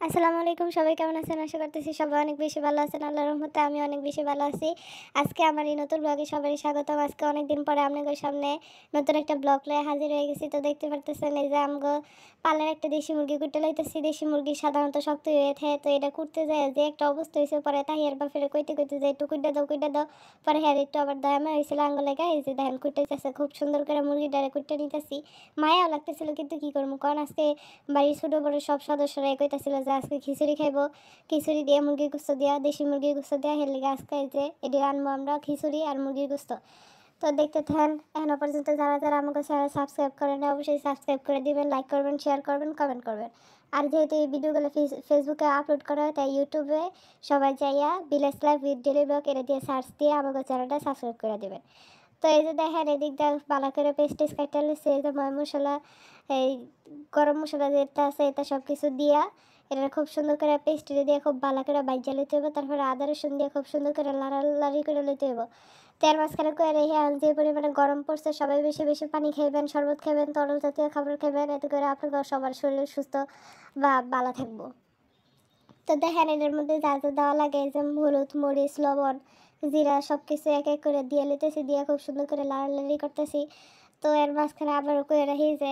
আসসালামু আলাইকুম, সবাই কেমন আছেন? আশা করতেছি সবাই অনেক বেশি ভালো আছেন। আল্লাহর রহমতে আমি অনেক বেশি ভালো আছি। আজকে আমার এই নতুন ব্লগে সবাই স্বাগতম। আজকে অনেকদিন পরে আপনাদের সামনে নতুন একটা ব্লগ লয়ে হাজির হয়ে গেছি। তো দেখতে পারতেছেন এই যে আমগো পালের একটা দেশি মুরগি কুইট্টা লইতেছি। দেশি মুরগি সাধারণত শক্ত হয়ে থাকে, তো এটা কুটতে যায় যে একটা অবস্থা হয়েছে, পরে তাহিয়ার বাপেরে কইতে কইতে যে একটু কুইট্টা দাও। পরে হ্যাঁ একটু আবার দয়ামা হয়েছিল আঙ্গুলে গায়ে, এই যে দেখেন কুইট্টাইতেছে খুব সুন্দর করে মুরগিটারে কুইট্টা নিতেছি। মায়াও লাগতেছিল, কিন্তু কি করবো কারণ আজকে বাড়ির ছোটো বড় সব সদস্যরা কইতাছিল যে আজকে খিচুড়ি খাইবো। খিচুড়ি দিয়ে মুরগির গোস্ত দিয়া, দেশি মুরগির গোস্ত দিয়া, হের লিগে আজকে এই যে এটি রানবো আমরা, খিচুড়ি আর মুরগির গোস্ত। তো দেখতে থাকেন। এখনো পর্যন্ত যারা যারা আমাকে চ্যানেল সাবস্ক্রাইব করেন অবশ্যই সাবস্ক্রাইব করে দিবেন, লাইক করবেন, শেয়ার করবেন, কমেন্ট করবেন। আর যেহেতু এই ভিডিওগুলো ফেসবুকে আপলোড করা হয়, তাই ইউটিউবে সবাই যাইয়া village life with daily blog এটা দিয়ে সার্চ দিয়ে আমাকে চ্যানেলটা সাবস্ক্রাইব করে দেবেন। তো এই যে দেখেন এদিক দিয়ে ভালো করে পেস্ট টেস্ট কাটা লিখছে, এই যে ময় মশলা, এই গরম মশলা যেটা আছে এটা সব কিছু দিয়া এটা খুব সুন্দর করে পেস্টে দিয়ে খুব ভালো করে বাইজা লইতে হবে। তারপরে আদা রসুন দিয়ে খুব সুন্দর করে লাড়ালাড়ি করে লইতে হবে। তেল মাঝখানে করে রেখে যে পরিমাণে গরম পড়ছে সবাই বেশি বেশি পানি খাইবেন, শরবত খাবেন, তরল জাতীয় খাবার খাবেন, এতে করে আপনাদের সবার শরীর সুস্থ বা ভালো থাকবো। তো দেখেন এটার মধ্যে যা যা দেওয়া লাগে, যে হলুদ, মরিচ, লবণ, জিরা সব কিছু এক এক করে দিয়ে লিতেছি, দিয়ে খুব সুন্দর করে লাড়ালাড়ি করতেছি। তো এর মাঝখানে আবারও করে রাখি যে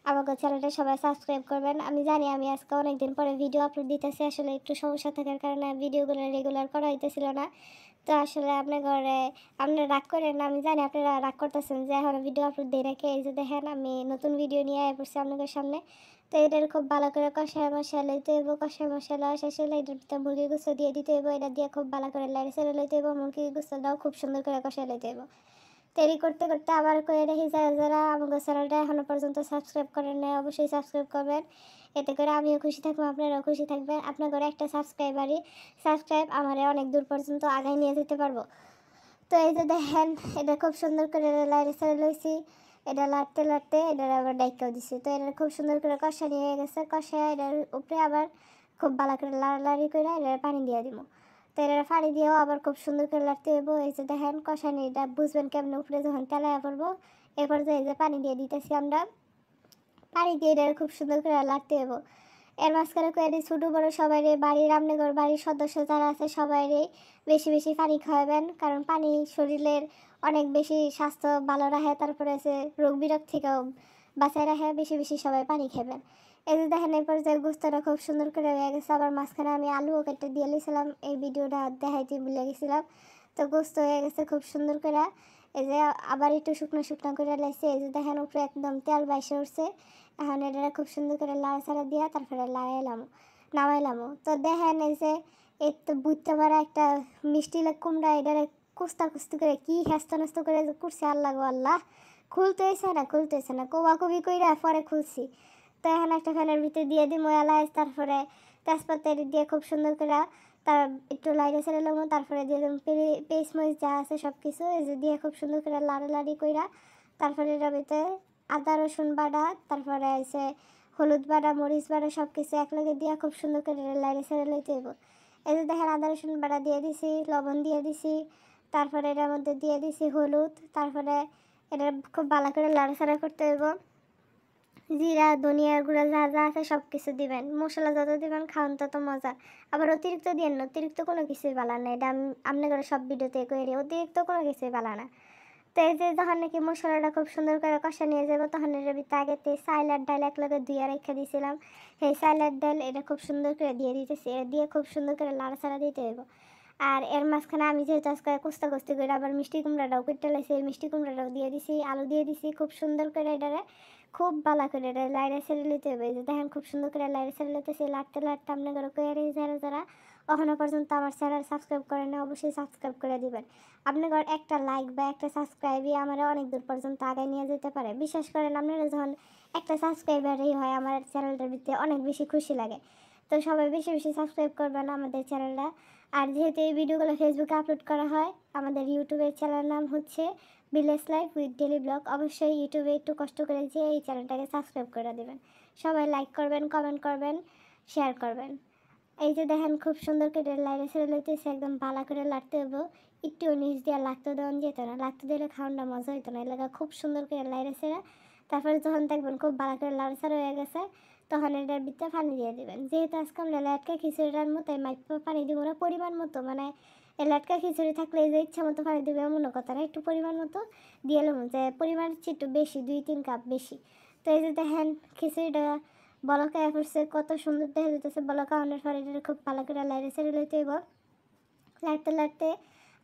আমাকে চ্যানেলটা সবাই সাবস্ক্রাইব করবেন। আমি জানি আমি আজকে অনেকদিন পরে ভিডিও আপলোড দিতেছি, আসলে একটু সমস্যা থাকার কারণে ভিডিওগুলো রেগুলার করা হইতেছিল না। তো আসলে আপনার ঘরে আপনারা রাগ করেন না, আমি জানি আপনারা রাগ করতেছেন যে এখন ভিডিও আপলোড দিয়ে রেখে। এই যে দেখেন আমি নতুন ভিডিও নিয়ে আয় পড়ছি আপনাদের সামনে। তো এটার খুব ভালো করে কষায় মশলা লইতে হইব, কষায় মশলা শেষে এটার ভিতরে মুরগির গোস্ত দিয়ে দিতে হইব, এটা দিয়ে খুব ভালো করে লাড়ি ছেড়ে লইতে হইব, মুরগির গোস্তটাও খুব সুন্দর করে কষায় লইতে হইব। তৈরি করতে করতে আবার করে রেখে যারা যারা আমাদের চ্যানেলটা এখনও পর্যন্ত সাবস্ক্রাইব করেন না অবশ্যই সাবস্ক্রাইব করবেন। এতে করে আমিও খুশি থাকবো, আপনারাও খুশি থাকবেন। আপনার ঘরে একটা সাবস্ক্রাইব আমারে অনেক দূর পর্যন্ত আগায় নিয়ে যেতে পারবো। তো এই যে দেখেন এটা খুব সুন্দর করে লাইড়ে ছেড়ে লইছি। এটা লাড়তে লাড়তে এটার আবার ডাইকাও দিছি। তো এটা খুব সুন্দর করে কষানি হয়ে গেছে, কষায় এটার উপরে আবার খুব ভালো করে লাড়ালাড়ি করে এটার পানি দিয়ে দিব। তো এটার পানি দিয়েও আবার খুব সুন্দর করে লাড়তে হইব। এই যে দেখেন কষানিটা বুঝবেন কেমন, উপরে যখন তেলায় পড়বো এরপর যে এই যে পানি দিয়ে দিতেছি আমরা, পানি দিয়ে এটা খুব সুন্দর করে লাড়তে হইব। এর মাঝখানে কয়েকটি ছোটো বড়ো সবাই বাড়ির রান্নাঘর বাড়ির সদস্য যারা আছে সবাই বেশি বেশি পানি খাওয়াবেন, কারণ পানি শরীরের অনেক বেশি স্বাস্থ্য ভালো রাখে, তারপরে আছে রোগ বিরোগ থেকেও বাঁচায় রাখে। বেশি বেশি সবাই পানি খাবেন। এই যে দেখেন এই পর্যায়ে গোস্তটা খুব সুন্দর করে হয়ে গেছে। আবার মাঝখানে আমি আলুও কেটে দিয়ে দিয়েছিলাম, এই ভিডিওটা দেখাইতে ভুলে গেছিলাম। তো গোস্ত হয়ে গেছে খুব সুন্দর করে। এই যে আবার একটু শুকনো শুকনো করে লাগছে, এই যে দেখেন উপরে একদম তেল বাইসে উঠছে। এখন এটা খুব সুন্দর করে লাড়াচাড়া দিয়া তারপরে নামাইলামও। তো দেখেন এই যে এই তো বুঝতে পারা একটা মিষ্টি কুমড়া এটারে কুস্তা কুস্তি করে কি হ্যাস্ত ন্যাস্ত করে যে করছে, আল্লাহ গো আল্লাহ, খুলতেছে না কোবাকুবি কইরা পরে খুলছি। তো এখন একটা ফ্যানের ভিতরে দিয়ে দিই এলাচ, তারপরে তেজপাতা দিয়ে খুব সুন্দর করে তার একটু লাইড়ে ছেড়ে লমো, তারপরে দিয়ে দিলাম পেস্ট মরিচ যা আছে সব কিছু এই যে দিয়ে খুব সুন্দর করে লাড়ালাড়ি কইরা তারপরে এটার ভিতরে আদা রসুন বাটা, তারপরে এসে হলুদ বাটা, মরিচ বাটা সব কিছু একলগে দিয়ে খুব সুন্দর করে লাইড়ে ছেড়ে লইতে হইব। এই যে দেখেন আদা রসুন বাটা দিয়ে দিছি, লবণ দিয়ে দিছি, তারপরে এটার মধ্যে দিয়ে দিছি হলুদ, তারপরে এটা খুব ভালো করে লাড়াচাড়া করতে হইব। জিরা ধনিয়ার গুঁড়া যা যা আছে সব কিছু দিবেন, মশলা যত দিবেন খাওয়ান তত মজা। আবার অতিরিক্ত দিয়েন না, অতিরিক্ত কোনো কিছুই ভালো না, এটা আপনি করে সব ভিডিওতে করি অতিরিক্ত কোনো কিছুই ভালো না। তো এই যে যখন নাকি মশলাটা খুব সুন্দর করে কষা নিয়ে যাবো তখন এর ভিতরে আগেতে চাইল আর ডাল একলগে ধুইয়া রেখে দিয়েছিলাম, সেই চাইল আর ডাল এটা খুব সুন্দর করে দিয়ে দিতেছি, এটা দিয়ে খুব সুন্দর করে লাড়াচাড়া দিতে হইব। আর এর মাঝখানে আমি যেহেতু আজকে কুস্তা কুস্তি করে আবার মিষ্টি কুমড়াটাও কেটে লাইছি, এই মিষ্টি কুমড়াটাও দিয়ে দিছি, আলু দিয়ে দিছি, খুব সুন্দর করে এটারে খুব ভালো করে এটা লাইড়ে ছেড়ে নিতে হবে। এই যে দেখেন খুব সুন্দর করে লাইড়ে ছেড়ে নিতেছি, লাড়তে লাড়তে আপনার ঘরে কয়ারে যারা যারা এখনও পর্যন্ত আমার চ্যানেল সাবস্ক্রাইব করেন না অবশ্যই সাবস্ক্রাইব করে দিবেন। আপনার একটা লাইক বা একটা সাবস্ক্রাইবই আমার অনেক দূর পর্যন্ত আগে নিয়ে যেতে পারে। বিশ্বাস করেন আপনারা যখন একটা সাবস্ক্রাইবারই হয় আমার চ্যানেলটার ভিতরে অনেক বেশি খুশি লাগে। তো সবাই বেশি বেশি সাবস্ক্রাইব করবেন আমাদের চ্যানেলটা। আর যেহেতু এই ভিডিওগুলো ফেসবুকে আপলোড করা হয়, আমাদের ইউটিউবের চ্যানেল নাম হচ্ছে village life with daily blog, অবশ্যই ইউটিউবে একটু কষ্ট করে যেয়ে এই চ্যানেলটাকে সাবস্ক্রাইব করে দেবেন। সবাই লাইক করবেন, কমেন্ট করবেন, শেয়ার করবেন। এই যে দেখেন খুব সুন্দর করে লাইড়ে ছেড়ে লইতেছে, একদম ভালো করে লাড়তে হবো। একটু নিচ দিয়ে লাগতে দেওয়া যেত না, লাগতে দিলে খাওয়ানটা মজা হইতো না, এলাকা খুব সুন্দর করে লাইড়ে ছেড়ে তারপরে যখন দেখবেন খুব ভালো করে লাড়াচাড়া হয়ে গেছে তখন এটার ভিতরে পানি দিয়ে দিবেন। যেহেতু আজকে আমরা লেটকা খিচুড়িটার মতো মাইপা পানি দিব না, পরিমাণ মতো, মানে এই লেটকা খিচুড়ি থাকলে যে ইচ্ছা মতো পানি দেবে এমন কথা না, একটু পরিমাণ মতো দিয়ে এলাম, যে পরিমাণ একটু বেশি, 2-3 কাপ বেশি। তো এই যে দেখেন খিচুড়িটা বলকা পড়ছে, কত সুন্দর দেখা যেতেছে। বলকা আনার পরে এটা খুব ভালো করে লাইড়ে ছেড়ে লইতে হইব। লাড়তে লাড়তে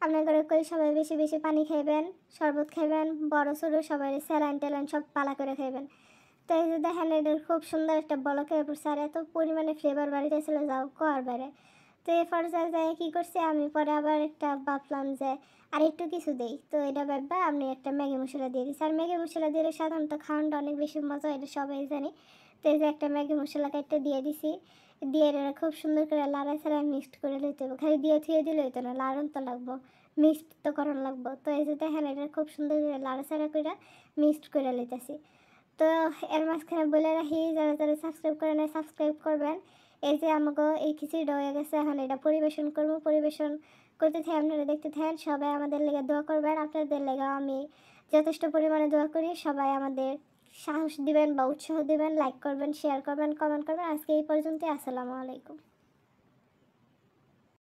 আপনার ঘরে কই সবাই বেশি বেশি পানি খাইবেন, শরবত খাইবেন, বড় ছোটো সবাই স্যালাইন ট্যালাইন সব পালা করে খাইবেন। তো এই যে দেখেন এটার খুব সুন্দর একটা বলক হয়ে পড়ছে, আর এত পরিমাণে ফ্লেভার বাড়িতেছিল যাও কোয়ার বাইরে। তো এই পর্যায়ে যায় কী করছি আমি, পরে আবার একটা ভাবলাম যে আর একটু কিছু দেই। তো এটা ভাববা আমি একটা ম্যাগি মশলা দিয়ে দিচ্ছি। আর ম্যাগি মশলা দিলে সাধারণত খাওয়ানটা অনেক বেশি মজা, এটা সবাই জানি। তো এই যে একটা ম্যাগি মশলা কাটতে দিয়ে দিছি, দিয়ে এটা খুব সুন্দর করে লাড়া ছাড়া মিক্সড করে লইতে হবে। খালি দিয়ে থুয়ে দিলে হইতো না, লাড়ন তো লাগবো, মিক্সড তো করার লাগবো। তো এই যে দেখেন এটা খুব সুন্দর করে লাড়া ছাড়া করে মিক্সড করে লইতেছি। তো এর মাঝখানে বলে রাখি, যারা যারা সাবস্ক্রাইব করে নেয় সাবস্ক্রাইব করবেন। এই যে আমাকে এই খিচুড়িটা হয়ে গেছে, এখন এটা পরিবেশন করবো। পরিবেশন করতে থাকি, আপনারা দেখতে থাকেন। সবাই আমাদের লেগে দোয়া করবেন, আপনাদের লেগে আমি যথেষ্ট পরিমাণে দোয়া করি। সবাই আমাদের সাহস দিবেন বা উৎসাহ দিবেন, লাইক করবেন, শেয়ার করবেন, কমেন্ট করবেন। আজকে এই পর্যন্তই। আসসালামু আলাইকুম।